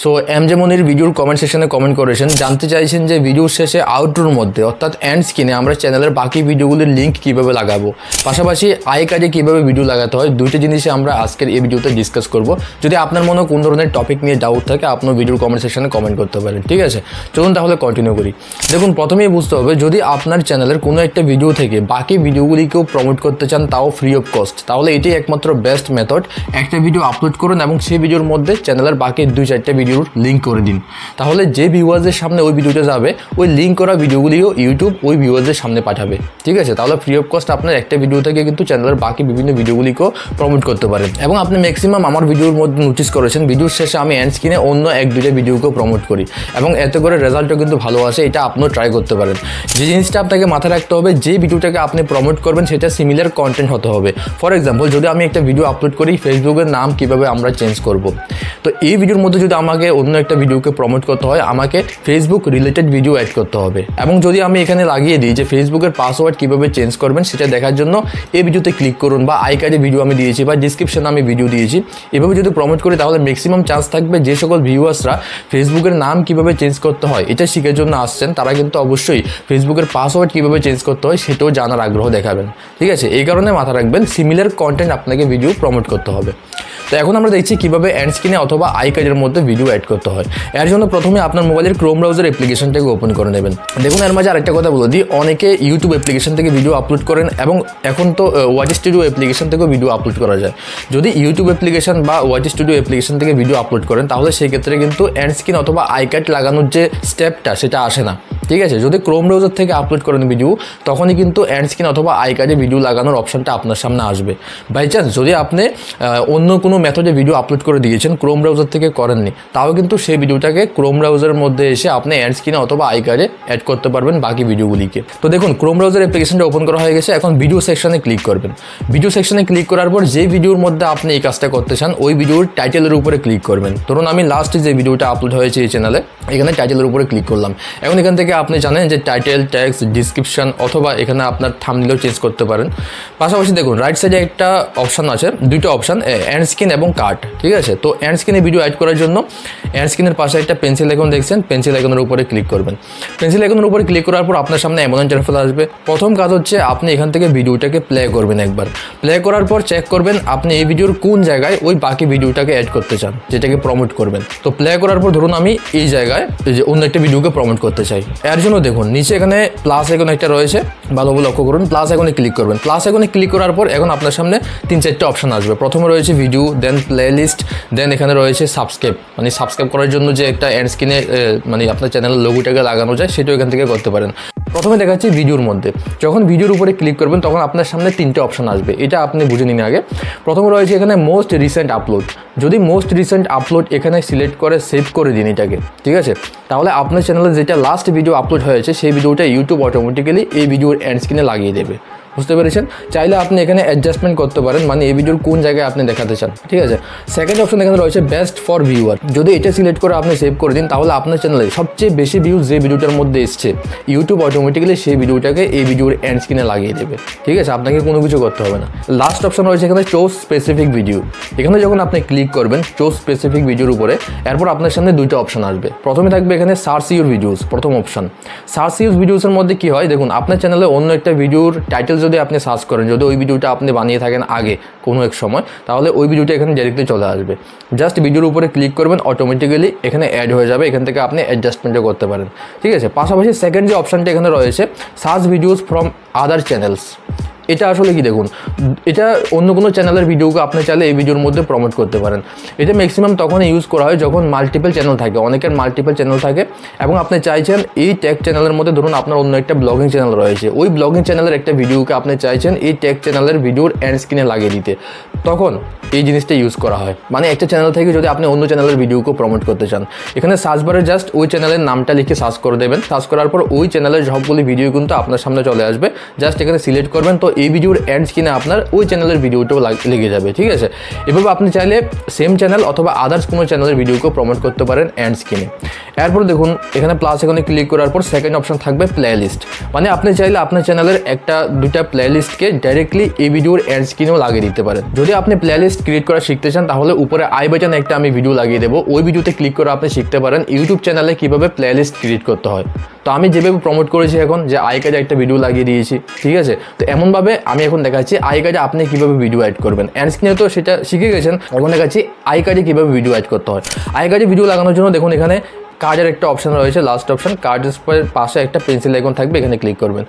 So এমজে মনির ভিডিওর comment সেকশনে comment করেছেন, জানতে চাইছেন যে ভিডিওর শেষে আউটরোর মধ্যে অর্থাৎ এন্ড স্ক্রিনে আমরা চ্যানেলের বাকি ভিডিওগুলির লিঙ্ক কীভাবে লাগাবো, পাশাপাশি আই কার্ডে কীভাবে ভিডিও লাগাতে হয়, দুইটা জিনিসে আমরা আজকের এই ভিডিওতে ডিসকাস করব। যদি আপনার মনে কোন ধরনের টপিক নিয়ে ডাউট থাকে আপনার ভিডিওর কমেন্ট সেকশনে কমেন্ট করতে পারেন, ঠিক আছে? চলুন তাহলে কন্টিনিউ করি। দেখুন, প্রথমেই বুঝতে হবে যদি আপনার চ্যানেলের কোনো একটা ভিডিও থেকে বাকি ভিডিওগুলিকেও প্রমোট করতে চান, তাও ফ্রি অফ কস্ট, তাহলে এটাই একমাত্র বেস্ট মেথড। একটা ভিডিও আপলোড করুন এবং সেই ভিডিওর মধ্যে চ্যানেলের বাকি 2-4টা ভিডিওর লিঙ্ক করে দিন, তাহলে যে ভিউয়ার্সের সামনে ওই ভিডিওটা যাবে ওই লিঙ্ক করা ভিডিওগুলিও ইউটিউব ওই ভিউয়ার্সের সামনে পাঠাবে, ঠিক আছে? তাহলে ফ্রি অফ কস্ট আপনার একটা ভিডিও থেকে কিন্তু চ্যানেলের বাকি বিভিন্ন ভিডিওগুলিকেও প্রমোট করতে পারেন। এবং আপনি ম্যাক্সিমাম আমার ভিডিওর মধ্যে নোটিস করেছেন ভিডিওর শেষে আমি এন্ড স্ক্রিনে অন্য 1-2টা ভিডিওকেও প্রমোট করি এবং এতে করে রেজাল্টও কিন্তু ভালো আসে। এটা আপনিও ট্রাই করতে পারেন। যে জিনিসটা আপনাকে মাথায় রাখতে হবে, যে ভিডিওটাকে আপনি প্রমোট করবেন সেটা সিমিলার কন্টেন্ট হতে হবে। ফর এক্সাম্পল, যদি আমি একটা ভিডিও আপলোড করি ফেসবুকের নাম কীভাবে আমরা চেঞ্জ করব, তো এই ভিডিওর মধ্যে যদি আমাকে অন্য একটা ভিডিওকে প্রমোট করতে হয় আমাকে ফেসবুক রিলেটেড ভিডিও অ্যাড করতে হবে। এবং যদি আমি এখানে লাগিয়ে দিই যে ফেসবুকের পাসওয়ার্ড কীভাবে চেঞ্জ করবেন সেটা দেখার জন্য এই ভিডিওতে ক্লিক করুন, বা আই কার্ডে ভিডিও আমি দিয়েছি বা ডিসক্রিপশনে আমি ভিডিও দিয়েছি, এভাবে যদি প্রমোট করি তাহলে ম্যাক্সিমাম চান্স থাকবে যে সকল ভিউয়ার্সরা ফেসবুকের নাম কীভাবে চেঞ্জ করতে হয় এটা শিখার জন্য আসছেন, তারা কিন্তু অবশ্যই ফেসবুকের পাসওয়ার্ড কীভাবে চেঞ্জ করতে হয় সেটাও জানার আগ্রহ দেখাবেন, ঠিক আছে? এই কারণে মাথা রাখবেন সিমিলার কন্টেন্ট আপনাকে ভিডিও প্রমোট করতে হবে। তো এখন আমরা দেখছি কীভাবে এন্ড স্ক্রিনে অথবা আই কার্ডের মধ্যে ভিডিও অ্যাড করতে হয়। এর জন্য প্রথমে আপনার মোবাইলের ক্রোম ব্রাউজার অ্যাপ্লিকেশনটাকে ওপেন করে নেবেন। দেখুন, এর মাঝে আরেকটা কথা বলে দিই, অনেকে ইউটিউব অ্যাপ্লিকেশন থেকে ভিডিও আপলোড করেন এবং এখন তো ওয়াচ স্টুডিও অ্যাপ্লিকেশন থেকেও ভিডিও আপলোড করা যায়। যদি ইউটিউব অ্যাপ্লিকেশন বা ওয়াচ স্টুডিও অ্যাপ্লিকেশন থেকে ভিডিও আপলোড করেন তাহলে সেই ক্ষেত্রে কিন্তু এন্ড স্ক্রিন অথবা আই কার্ড লাগানোর যে স্টেপটা সেটা আসে না, ঠিক আছে? যদি ক্রোম ব্রাউজার থেকে আপলোড করেন ভিডিও তখনই কিন্তু এন্ড স্ক্রিন অথবা আই কার্ডে ভিডিও লাগানোর অপশনটা আপনার সামনে আসবে। বাই চান্স যদি আপনি অন্য কোনো মেথডে ভিডিও আপলোড করে দিয়েছেন, ক্রোম ব্রাউজার থেকে করেননি, তাও কিন্তু সেই ভিডিওটাকে ক্রোম ব্রাউজারের মধ্যে এসে আপনি এন্ড স্ক্রিনে অথবা আই কার্ডে অ্যাড করতে পারবেন বাকি ভিডিওগুলিকে। তো দেখুন, ক্রোম ব্রাউজার অ্যাপ্লিকেশনটা ওপেন করা হয়ে গেছে। এখন ভিডিও সেকশনে ক্লিক করবেন। ভিডিও সেকশনে ক্লিক করার পর যে ভিডিওর মধ্যে আপনি এই কাজটা করতে চান ওই ভিডিওর টাইটেলের উপরে ক্লিক করবেন। ধরুন আমি লাস্টে যে ভিডিওটা আপলোড হয়েছে এই চ্যানেলে, এখানে টাইটেলের উপরে ক্লিক করলাম। এখন এখান থেকে আপনি জানেন যে টাইটেল, ট্যাক্স, ডিসক্রিপশন অথবা এখানে আপনার থাম্বনেলও চেঞ্জ করতে পারেন। পাশাপাশি দেখুন রাইট সাইডে একটা অপশান আছে, দুটো অপশান, এন্ড স্ক্রিন এবং কাট, ঠিক আছে? তো এন্ড স্ক্রিনে ভিডিও অ্যাড করার জন্য এন্ড স্ক্রিনের পাশে একটা পেন্সিল আইকন দেখছেন, পেন্সিল আইকনের উপরে ক্লিক করবেন। পেন্সিল আইকনের উপরে ক্লিক করার পর আপনার সামনে এমন ইন্টারফেস আসবে। প্রথম কাজ হচ্ছে আপনি এখান থেকে ভিডিওটাকে প্লে করবেন। একবার প্লে করার পর চেক করবেন আপনি এই ভিডিওর কোন জায়গায় ওই বাকি ভিডিওটাকে অ্যাড করতে চান, যেটাকে প্রমোট করবেন। তো প্লে করার পর ধরুন আমি এই জায়গায় যে অন্য একটা ভিডিওকে প্রমোট করতে চাই, এর জন্য দেখুন নিচে এখানে প্লাস আইকন একটা রয়েছে, ভালোভাবে লক্ষ্য করুন। প্লাস আইকনে ক্লিক করবেন। প্লাস আইকনে ক্লিক করার পর এখন আপনার সামনে 3-4টা অপশন আসবে। প্রথমে রয়েছে ভিডিও, দেন প্লে লিস্ট, দেন এখানে রয়েছে সাবস্ক্রাইব, মানে সাবস্ক্রাইব করার জন্য যে একটা এন্ড স্ক্রিনে মানে আপনার চ্যানেলের লোগোটাকে লাগানো যায় সেটাও এখান থেকে করতে পারেন। প্রথমে দেখাচ্ছি ভিডিওর মধ্যে, যখন ভিডিওর উপরে ক্লিক করবেন তখন আপনার সামনে 3টে অপশন আসবে, এটা আপনি বুঝে নিন আগে। প্রথমে রয়েছে এখানে মোস্ট রিসেন্ট আপলোড। যদি মোস্ট রিসেন্ট আপলোড এখানে সিলেক্ট করে সেভ করে দিন এটাকে, ঠিক আছে? তাহলে আপনার চ্যানেলে যেটা লাস্ট ভিডিও আপলোড হয়েছে সেই ভিডিওটা ইউটিউব অটোমেটিক্যালি এই ভিডিওর এন্ড স্ক্রিনে লাগিয়ে দেবে, বুঝতে পেরেছেন? চাইলে আপনি এখানে অ্যাডজাস্টমেন্ট করতে পারেন, মানে এই ভিডিওর কোন জায়গায় আপনি দেখাতে চান, ঠিক আছে? সেকেন্ড অপশন এখানে রয়েছে বেস্ট ফর ভিউয়ার। যদি এটা সিলেক্ট করে আপনি সেভ করে দিন তাহলে আপনার চ্যানেলে সবচেয়ে বেশি ভিউজ যে ভিডিওটার মধ্যে এসছে ইউটিউব অটোমেটিক্যালি সেই ভিডিওটাকে এই ভিডিওর এন্ড স্ক্রিনে লাগিয়ে দেবে, ঠিক আছে? আপনাকে কোনো কিছু করতে হবে না। লাস্ট অপশন রয়েছে এখানে চোজ স্পেসিফিক ভিডিও। এখানে যখন আপনি ক্লিক করবেন চোজ স্পেসিফিক ভিডিওর উপরে, এরপর আপনার সামনে 2টা অপশন আসবে। প্রথমে থাকবে এখানে সার্চ ইউর ভিডিওস, প্রথম অপশন। সার্চ ইউর ভিডিওসের মধ্যে কি হয় দেখুন, আপনার চ্যানেলে অন্য একটা ভিডিওর টাইটেল যদি আপনি সার্চ করেন, যদি ওই ভিডিওটা আপনি বানিয়ে থাকেন আগে কোনো এক সময়, তাহলে ওই ভিডিওটা এখানে ডাইরেক্টলি চলে আসবে। জাস্ট ভিডিওর উপরে ক্লিক করবেন, অটোমেটিক্যালি এখানে অ্যাড হয়ে যাবে। এখান থেকে আপনি অ্যাডজাস্টমেন্টও করতে পারেন, ঠিক আছে? পাশাপাশি সেকেন্ড যে অপশানটা এখানে রয়েছে search videos from other channels, এটা আসলে কি দেখুন, এটা অন্য কোনো চ্যানেলের ভিডিওকে আপনি চাইলে এই ভিডিওর মধ্যে প্রমোট করতে পারেন। এটা ম্যাক্সিমাম তখন ইউজ করা হয় যখন মাল্টিপল চ্যানেল থাকে, অনেকের মাল্টিপল চ্যানেল থাকে এবং আপনি চাইছেন এই ট্যাগ চ্যানেলের মধ্যে ধরুন আপনার অন্য একটা ব্লগিং চ্যানেল রয়েছে, ওই ব্লগিং চ্যানেলের একটা ভিডিওকে আপনি চাইছেন এই ট্যাগ চ্যানেলের ভিডিওর এন্ড স্ক্রিনে লাগিয়ে দিতে, তখন এই জিনিসটা ইউজ করা হয়। মানে একটা চ্যানেল থেকে যদি আপনি অন্য চ্যানেলের ভিডিওকে প্রমোট করতে চান, এখানে সার্চ বারে জাস্ট ওই চ্যানেলের নামটা লিখে সার্চ করে দেবেন। সার্চ করার পর ওই চ্যানেলের সবগুলি ভিডিও কিন্তু আপনার সামনে চলে আসবে, জাস্ট এখানে সিলেক্ট করবেন। তো এই ভিডিওর এন্ড স্ক্রিনে আপনার ওই চ্যানেলের ভিডিওটাও লেগে যাবে, ঠিক আছে। এভাবে আপনি চাইলে সেম চ্যানেল অথবা আদার্স কোনো চ্যানেলের ভিডিওকেও প্রমোট করতে পারেন এন্ড স্ক্রিনে। এরপর দেখুন এখানে প্লাস এখানে ক্লিক করার পর সেকেন্ড অপশন থাকবে প্লে লিস্ট, মানে আপনি চাইলে আপনার চ্যানেলের দুইটা প্লে লিস্টকে ডাইরেক্টলি এই ভিডিওর এন্ড স্ক্রিনেও লাগিয়ে দিতে পারেন। যদি আপনি প্লে লিস্ট ক্রিয়েট করা শিখতে চান তাহলে উপরে আই বাটনে একটা আমি ভিডিও লাগিয়ে দেবো, ওই ভিডিওতে ক্লিক করে আপনি শিখতে পারেন ইউটিউব চ্যানেলে কীভাবে প্লে লিস্ট ক্রিয়েট করতে হয়। তো আমি যেভাবে প্রমোট করেছি এখন যে আই কার্ডে একটা ভিডিও লাগিয়ে দিয়েছি, ঠিক আছে। তো এমনভাবে আমি এখন দেখাচ্ছি আই কার্ডে আপনি কীভাবে ভিডিও অ্যাড করবেন। এন্ড স্ক্রিনে তো সেটা শিখে গেছেন, এখন দেখাচ্ছি আই কার্ডে কীভাবে ভিডিও অ্যাড করতে হয়। আই কার্ডে ভিডিও লাগানোর জন্য দেখুন এখানে কার্ডের একটা অপশন রয়েছে, লাস্ট অপশন, কার্ডের পাশে একটা পেন্সিল আইকন থাকবে, এখানে ক্লিক করবেন।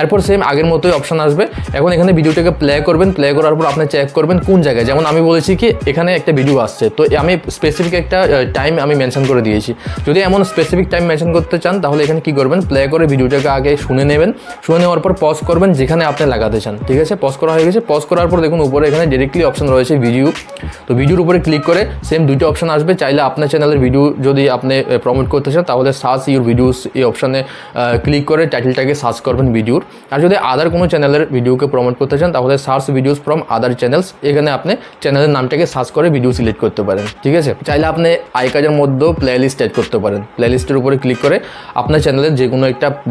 এরপর সেম আগের মতোই অপশন আসবে। এখন এখানে ভিডিওটাকে প্লে করবেন, প্লে করার পর আপনি চেক করবেন কোন জায়গায়, যেমন আমি বলেছি কি এখানে একটা ভিডিও আসছে, তো আমি স্পেসিফিক একটা টাইম আমি মেনশন করে দিয়েছি। যদি এমন স্পেসিফিক টাইম মেনশন করতে চান তাহলে এখানে কি করবেন, প্লে করে ভিডিওটাকে আগে শুনে নেবেন, শুনে নেওয়ার পর পজ করবেন যেখানে আপনি লাগাতে চান, ঠিক আছে। পজ করা হয়ে গেছে, পজ করার পর দেখুন উপরে এখানে ডিরেক্টলি অপশন রয়েছে ভিডিও, তো ভিডিওর উপরে ক্লিক করে সেম দুইটা অপশন আসবে। চাইলে আপনার চ্যানেলের ভিডিও যদি আপনি প্রমোট করতে চান তাহলে সার্চ ইউর ভিডিওস এই অপশানে ক্লিক করে টাইটেলটাকে সার্চ করবেন ভিডিওর। আর যদি আদার কোনো চ্যানেলের ভিডিওকে প্রমোট করতে চান তাহলে search videos from other channels, এখানে আপনি চ্যানেলের নামটাকে সার্চ করে ভিডিও সিলেক্ট করতে পারেন, ঠিক আছে। চাইলে আপনি আই কার্ডের মধ্যেও প্লে লিস্ট অ্যাড করতে পারেন, প্লে লিস্টের উপরে ক্লিক করে আপনার চ্যানেলের যে কোনো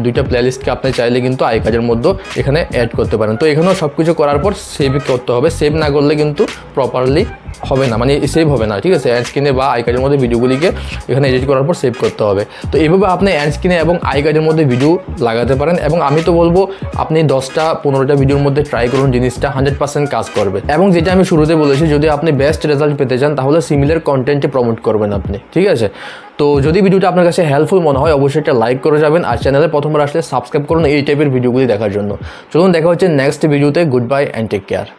দুইটা প্লে লিস্টকে আপনি চাইলে কিন্তু আই কার্ডের মধ্যেও এখানে অ্যাড করতে পারেন। তো এখানেও সব কিছু করার পর সেভ করতে হবে, সেভ না করলে কিন্তু প্রপারলি হবে না, মানে সেভ হবে না, ঠিক আছে। অ্যাড স্ক্রিনে বা আই কার্ডের মধ্যে ভিডিওগুলিকে এখানে এডিট করার পর সেভ করতে হবে। তো এইভাবে আপনি অ্যাড স্ক্রিনে এবং আই কার্ডের মধ্যে ভিডিও লাগাতে পারেন, এবং আমি তো বলবো আপনি 10-15টা ভিডিওর মধ্যে ট্রাই করুন, জিনিসটা 100% কাজ করবে। এবং যেটা আমি শুরুতে বলেছি, যদি আপনি বেস্ট রেজাল্ট পেতে চান তাহলে সিমিলার কন্টেন্টে প্রমোট করবেন আপনি, ঠিক আছে। তো যদি ভিডিওটা আপনার কাছে হেল্পফুল মনে হয় অবশ্যই একটা লাইক করে যাবেন, আর চ্যানেলে প্রথমবার আসলে সাবস্ক্রাইব করুন এই টাইপের ভিডিওগুলি দেখার জন্য। চলুন দেখা হচ্ছে নেক্সট ভিডিওতে। Good bye and take care.